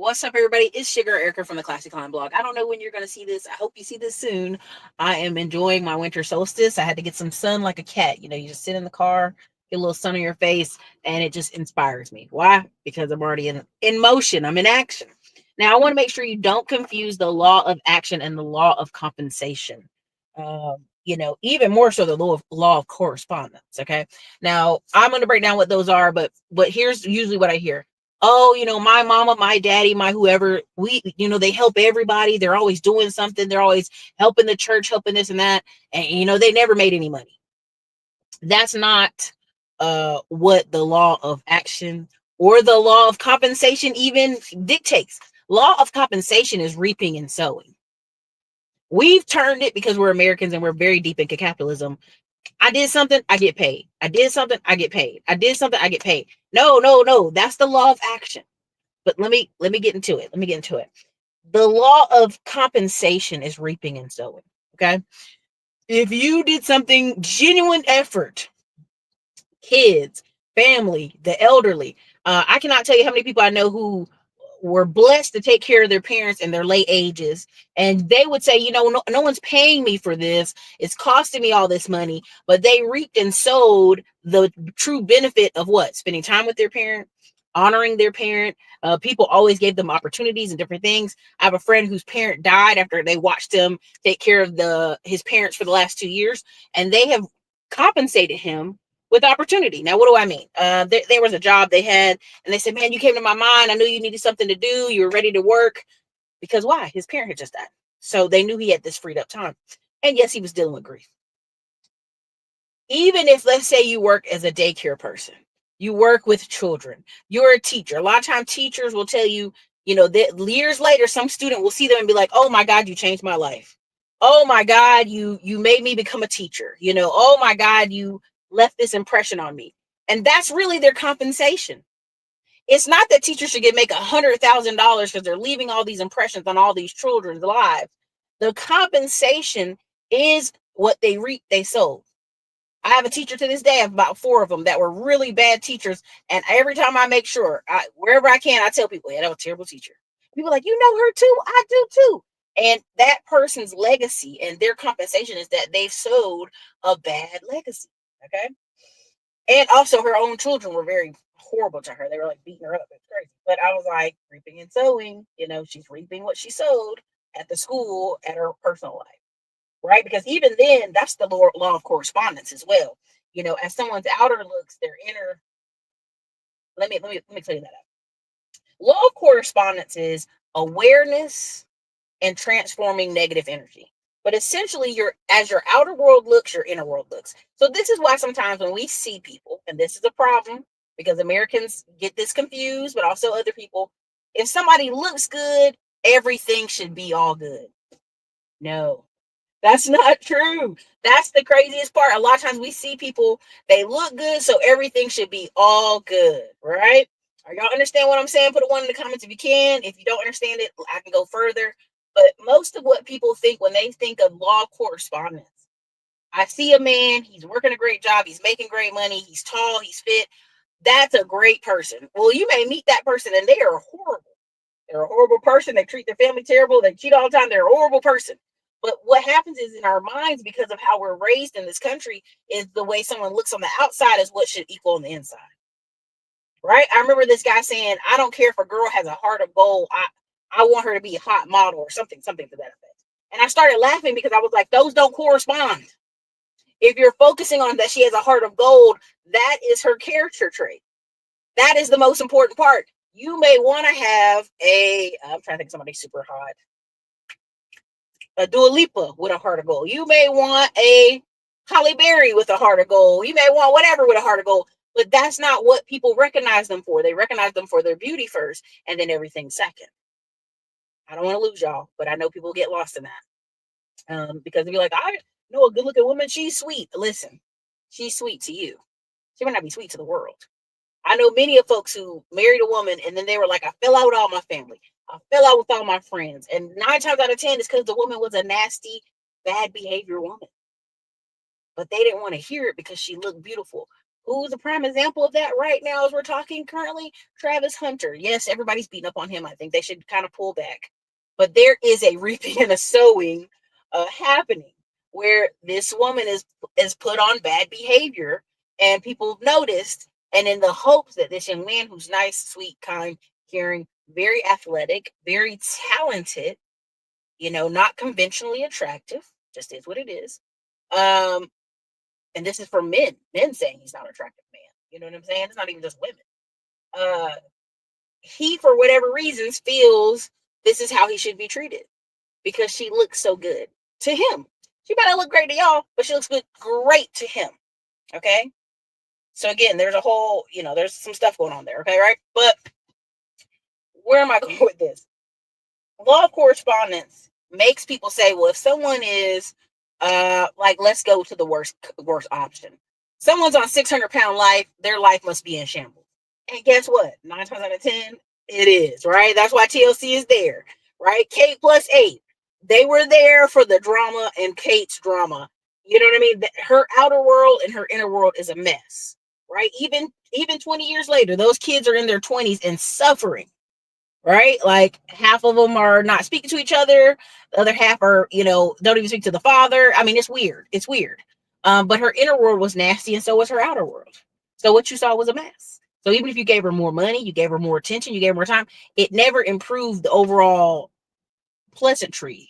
What's up, everybody? It's Sugar Erica from the Classic Climb blog. I don't know when you're going to see this. I hope you see this soon. I am enjoying my winter solstice. I had to get some sun like a cat. You just sit in the car, get a little sun on your face, and it just inspires me. Why? Because I'm already in motion. I'm in action. Now, I want to make sure you don't confuse the law of action and the law of compensation. Even more so the law of correspondence. Okay. Now, I'm going to break down what those are, but here's usually what I hear. Oh, my mama, my daddy, my whoever, they help everybody. They're always doing something. They're always helping the church, helping this and that. And, they never made any money. That's not what the law of action or the law of compensation even dictates. Law of compensation is reaping and sowing. We've turned it, because we're Americans and we're very deep into capitalism. I did something, I get paid. I did something, I get paid. I did something, I get paid. No. That's the law of action. But let me get into it. The law of compensation is reaping and sowing. Okay. If you did something, genuine effort, kids, family, the elderly, I cannot tell you how many people I know who were blessed to take care of their parents in their late ages, and they would say, no one's paying me for this, it's costing me all this money, but they reaped and sowed the true benefit of what? Spending time with their parent, honoring their parent. People always gave them opportunities and different things. I have a friend whose parent died after they watched him take care of his parents for the last 2 years, and they have compensated him with opportunity. Now, what do I mean? There was a job they had, and they said, man, you came to my mind. I knew you needed something to do. You were ready to work. Because why? His parent had just died. So they knew he had this freed up time. And yes, he was dealing with grief. Even if, let's say, you work as a daycare person, you work with children, you're a teacher. A lot of times teachers will tell you, that years later, some student will see them and be like, oh my God, you changed my life. Oh my God, you made me become a teacher. Oh my God, you left this impression on me. And that's really their compensation. It's not that teachers should make $100,000 because they're leaving all these impressions on all these children's lives. The compensation is what they reap, they sow. I have a teacher to this day. I have about 4 of them that were really bad teachers. And every time I make sure, wherever I can, I tell people, yeah, that was a terrible teacher. People are like, you know her too? I do too. And that person's legacy and their compensation is that they've sowed a bad legacy. Okay. And also her own children were very horrible to her. They were like beating her up. It's crazy. But I was like, reaping and sowing, she's reaping what she sowed at the school, at her personal life. Right? Because even then, that's the law of correspondence as well. As someone's outer looks, their inner. Let me clean that up. Law of correspondence is awareness and transforming negative energy. But essentially, as your outer world looks, your inner world looks. So this is why sometimes when we see people, and this is a problem because Americans get this confused, but also other people, if somebody looks good, everything should be all good. No, that's not true. That's the craziest part. A lot of times we see people, they look good, so everything should be all good, right? Are y'all understand what I'm saying? Put a 1 in the comments if you can. If you don't understand it, I can go further. But most of what people think when they think of law of correspondence, I see a man, he's working a great job, he's making great money, he's tall, he's fit. That's a great person. Well, you may meet that person and they are horrible. They're a horrible person. They treat their family terrible. They cheat all the time. They're a horrible person. But what happens is in our minds, because of how we're raised in this country, is the way someone looks on the outside is what should equal on the inside. Right? I remember this guy saying, I don't care if a girl has a heart of gold. I want her to be a hot model or something to that effect. And I started laughing because I was like, those don't correspond. If you're focusing on that she has a heart of gold, that is her character trait. That is the most important part. You may want to have I'm trying to think of somebody super hot. A Dua Lipa with a heart of gold. You may want a Halle Berry with a heart of gold. You may want whatever with a heart of gold. But that's not what people recognize them for. They recognize them for their beauty first and then everything second. I don't want to lose y'all, but I know people get lost in that. Because they'll be like, I know a good looking woman, she's sweet. Listen, she's sweet to you. She might not be sweet to the world. I know many of folks who married a woman and then they were like, I fell out with all my family. I fell out with all my friends. And 9 times out of 10, it's because the woman was a nasty, bad behavior woman. But they didn't want to hear it because she looked beautiful. Who's a prime example of that right now as we're talking currently? Travis Hunter. Yes, everybody's beating up on him. I think they should kind of pull back. But there is a reaping and a sowing happening where this woman is put on bad behavior and people have noticed. And in the hopes that this young man who's nice, sweet, kind, caring, very athletic, very talented, not conventionally attractive, just is what it is. And this is for men saying he's not an attractive man. You know what I'm saying? It's not even just women. He, for whatever reasons, feels this is how he should be treated because she looks so good to him. She might not look great to y'all, but she looks good, great to him. Okay. So again, there's a whole, there's some stuff going on there. Okay. Right. But where am I going with this? Law of correspondence makes people say, well, if someone is let's go to the worst option. Someone's on 600-pound life, their life must be in shambles. And guess what? 9 times out of 10, it is, right? That's why TLC is there, right? Kate plus 8. They were there for the drama and Kate's drama. You know what I mean? Her outer world and her inner world is a mess, right? Even 20 years later, those kids are in their 20s and suffering. Right? Like half of them are not speaking to each other. The other half are, don't even speak to the father. I mean, it's weird. It's weird. But her inner world was nasty and so was her outer world. So what you saw was a mess. So even if you gave her more money, you gave her more attention, you gave her more time, it never improved the overall pleasantry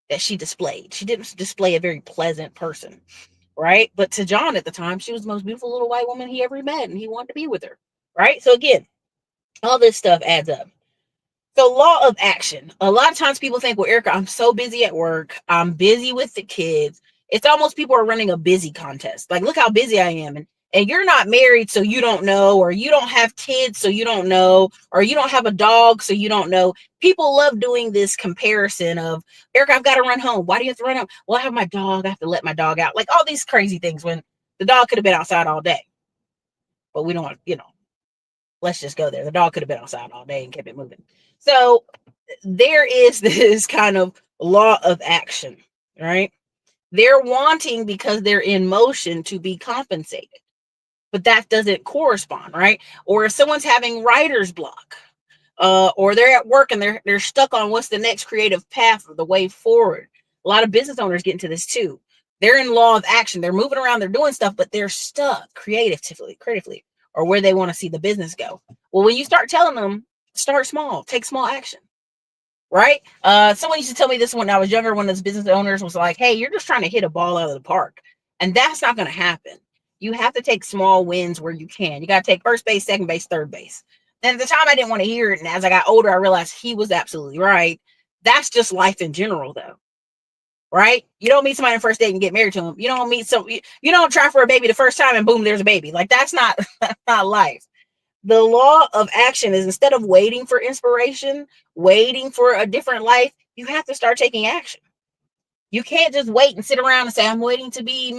that she displayed. She didn't display a very pleasant person. Right? But to John at the time, she was the most beautiful little white woman he ever met and he wanted to be with her. Right? So again, all this stuff adds up. The law of action. A lot of times people think, well, Erica, I'm so busy at work. I'm busy with the kids. It's almost people are running a busy contest. Like, look how busy I am. And you're not married, so you don't know, or you don't have kids, so you don't know, or you don't have a dog, so you don't know. People love doing this comparison of, Erica, I've got to run home. Why do you have to run home? Well, I have my dog. I have to let my dog out. Like all these crazy things when the dog could have been outside all day. But we don't want, let's just go there. The dog could have been outside all day and kept it moving. So there is this kind of law of action, right? They're wanting because they're in motion to be compensated, but that doesn't correspond, right? Or if someone's having writer's block, or they're at work and they're stuck on what's the next creative path or the way forward. A lot of business owners get into this too. They're in law of action. They're moving around, they're doing stuff, but they're stuck creatively, or where they want to see the business go. Well, when you start telling them, start small, take small action, right? Someone used to tell me this when I was younger. One of those business owners was like, hey, you're just trying to hit a ball out of the park. And that's not going to happen. You have to take small wins where you can. You got to take first base, second base, third base. And at the time, I didn't want to hear it. And as I got older, I realized he was absolutely right. That's just life in general, though. Right? You don't meet somebody on the first date and get married to them. You don't meet you don't try for a baby the first time and boom, there's a baby. Like that's not life. The law of action is instead of waiting for inspiration, waiting for a different life, you have to start taking action. You can't just wait and sit around and say, I'm waiting to be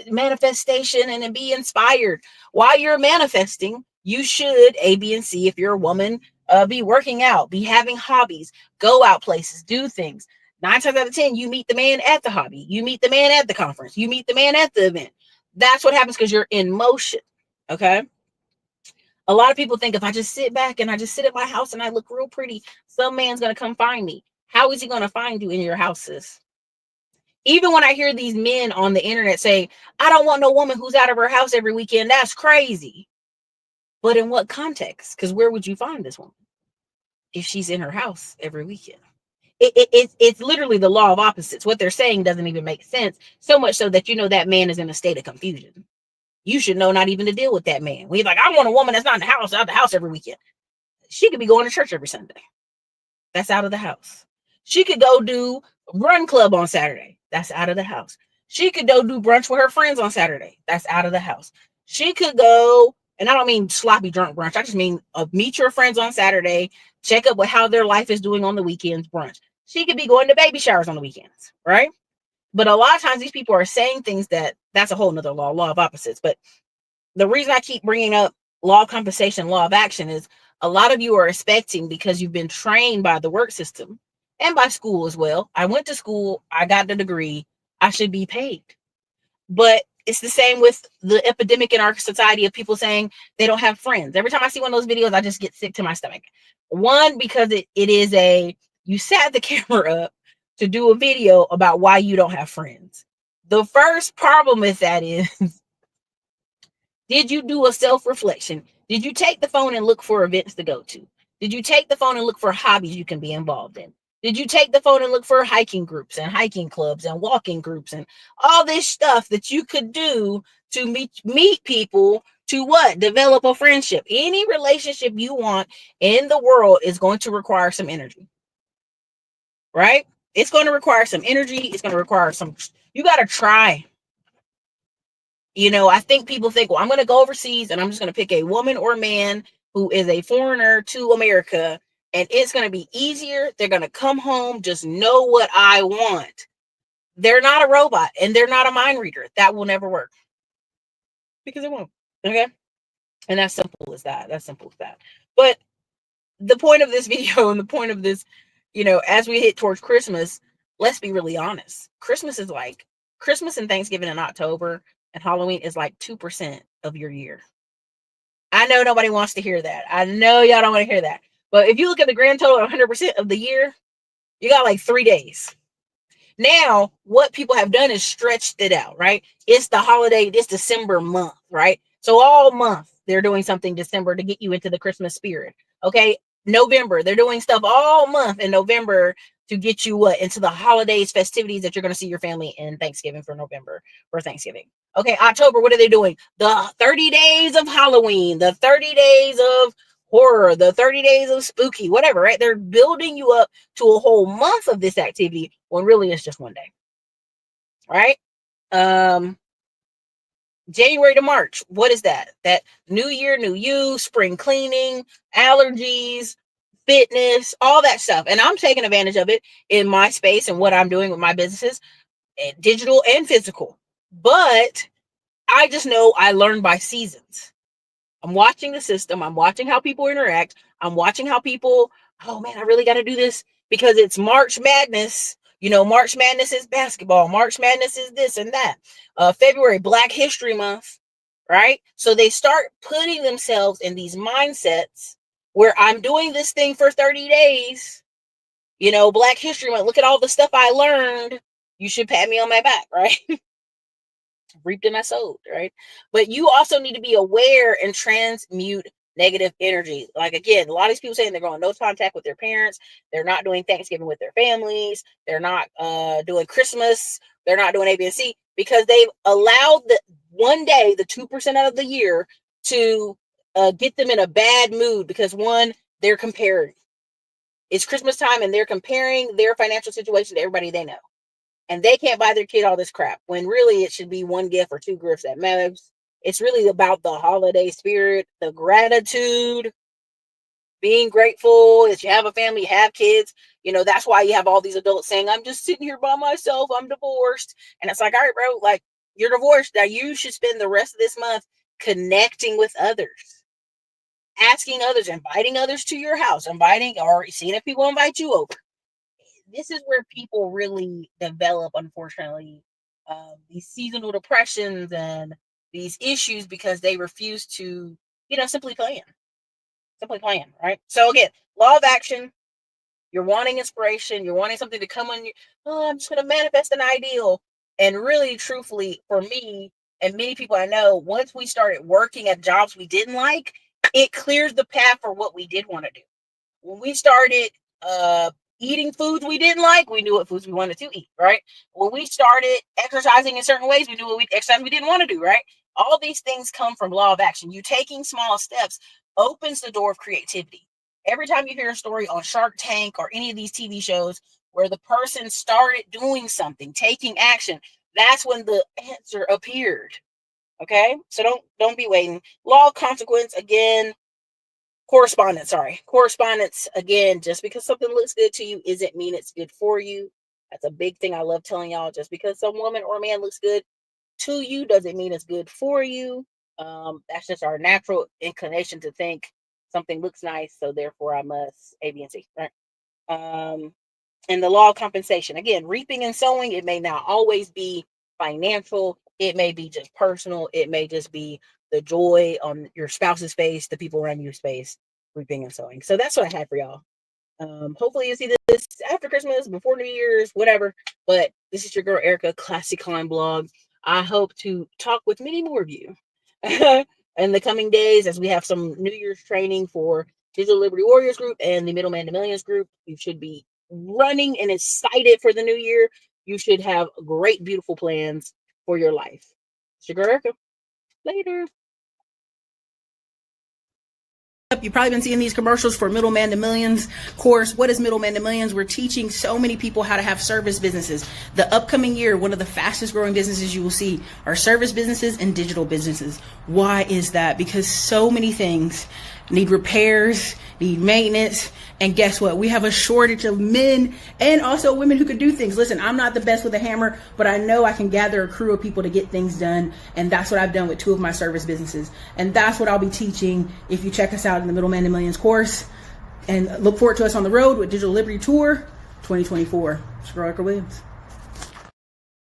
manifestation and be inspired. While you're manifesting, you should, A, B, and C, if you're a woman, be working out, be having hobbies, go out places, do things. 9 times out of 10, you meet the man at the hobby. You meet the man at the conference. You meet the man at the event. That's what happens because you're in motion. Okay. A lot of people think if I just sit back and I just sit at my house and I look real pretty, some man's going to come find me. How is he going to find you in your houses? Even when I hear these men on the internet say, I don't want no woman who's out of her house every weekend. That's crazy. But in what context? Because where would you find this woman if she's in her house every weekend? It's literally the law of opposites. What they're saying doesn't even make sense, so much so that that man is in a state of confusion. You should know not even to deal with that man. We're like, I want a woman that's not in the house, out the house every weekend. She could be going to church every Sunday. That's out of the house. She could go do run club on Saturday. That's out of the house. She could go do brunch with her friends on Saturday. That's out of the house. She could go, and I don't mean sloppy drunk brunch. I just mean meet your friends on Saturday, check up with how their life is doing on the weekends, brunch. She could be going to baby showers on the weekends, right? But a lot of times these people are saying things that's a whole nother law of opposites. But the reason I keep bringing up law of compensation, law of action is a lot of you are expecting, because you've been trained by the work system and by school as well. I went to school, I got the degree, I should be paid. But It's the same with the epidemic in our society of people saying they don't have friends. Every time I see one of those videos, I just get sick to my stomach. One, because it is you sat the camera up to do a video about why you don't have friends. The first problem with that is, did you do a self-reflection? Did you take the phone and look for events to go to? Did you take the phone and look for hobbies you can be involved in? Did you take the phone and look for hiking groups and hiking clubs and walking groups and all this stuff that you could do to meet people to what? Develop a friendship. Any relationship you want in the world is going to require some energy, right? It's going to require some energy. It's going to require you got to try. I think people think, well, I'm going to go overseas and I'm just going to pick a woman or man who is a foreigner to America, and it's going to be easier. They're going to come home, just know what I want. They're not a robot and they're not a mind reader. That will never work because it won't. Okay. And that's simple as that. That's simple as that. But the point of this video and the point of this, as we hit towards Christmas, let's be really honest. Christmas and Thanksgiving in October and Halloween is like 2% of your year. I know nobody wants to hear that. I know y'all don't want to hear that. But if you look at the grand total of 100% of the year, you got like 3 days. Now, what people have done is stretched it out, right? It's the holiday, it's December month, right? So all month they're doing something December to get you into the Christmas spirit. Okay. November, they're doing stuff all month in November to get you into the holidays, festivities that you're going to see your family in Thanksgiving for November for Thanksgiving. Okay, October, what are they doing? The 30 days of Halloween, the 30 days of horror, the 30 days of spooky, whatever, right? They're building you up to a whole month of this activity when really it's just one day, right? January to March, what is that? That new year, new you, spring cleaning, allergies, fitness, all that stuff. And I'm taking advantage of it in my space and what I'm doing with my businesses, digital and physical. But I just know I learn by seasons. I'm watching the system. I'm watching how people interact. I'm watching how people, oh man, I really got to do this because it's March Madness. March Madness is basketball. March Madness is this and that. February, Black History Month, right? So they start putting themselves in these mindsets where I'm doing this thing for 30 days. Black History Month. Look at all the stuff I learned. You should pat me on my back, right? Reaped and I sowed, right? But you also need to be aware and transmute negative energy. Like, again, a lot of these people saying they're going no contact with their parents. They're not doing Thanksgiving with their families. They're not doing Christmas. They're not doing A, B, and C because they've allowed the one day, the 2% out of the year, to get them in a bad mood because one, they're comparing. It's Christmas time and they're comparing their financial situation to everybody they know. And they can't buy their kid all this crap when really it should be one gift or two gifts that matters. It's really about the holiday spirit, the gratitude, being grateful that you have a family, you have kids. That's why you have all these adults saying, I'm just sitting here by myself. I'm divorced. And it's like, all right, bro, like you're divorced. Now you should spend the rest of this month connecting with others, asking others, inviting others to your house, inviting or seeing if people invite you over. This is where people really develop, unfortunately, these seasonal depressions and these issues because they refuse to, simply plan, right? So again, law of action, you're wanting inspiration, you're wanting something to come on you. Oh, I'm just going to manifest an ideal. And really, truthfully, for me and many people I know, once we started working at jobs we didn't like, it clears the path for what we did want to do. When we started eating foods we didn't like, we knew what foods we wanted to eat, right? When we started exercising in certain ways, we knew what exercise we didn't want to do, right? All these things come from law of action. You taking small steps opens the door of creativity. Every time you hear a story on Shark Tank or any of these TV shows where the person started doing something, taking action, that's when the answer appeared. Okay? So don't be waiting. Law of consequence, again, correspondence, again, just because something looks good to you isn't mean it's good for you. That's a big thing I love telling y'all. Just because some woman or man looks good to you doesn't mean it's good for you. That's just our natural inclination to think something looks nice, so therefore I must A, B, and C, right? And the law of compensation, again, reaping and sowing, it may not always be financial. It may be just personal. It may just be the joy on your spouse's face, the people around your face, reaping and sowing. So that's what I had for y'all. Hopefully you see this after Christmas, before New Year's, whatever. But this is your girl Erica, Classic Climb Blog. I hope to talk with many more of you in the coming days as we have some New Year's training for Digital Liberty Warriors group and the Middleman to Millions group. You should be running and excited for the new year. You should have great, beautiful plans for your life. It's your girl Erica. Later. You've probably been seeing these commercials for Middleman to Millions course. What is Middleman to Millions? We're teaching so many people how to have service businesses. The upcoming year, one of the fastest growing businesses you will see are service businesses and digital businesses. Why is that? Because so many things need repairs, need maintenance, and guess what? We have a shortage of men and also women who can do things. Listen, I'm not the best with a hammer, but I know I can gather a crew of people to get things done, and that's what I've done with 2 of my service businesses. And that's what I'll be teaching if you check us out in the Middleman to Millions course. And look forward to us on the road with Digital Liberty Tour 2024. It's Erica Williams.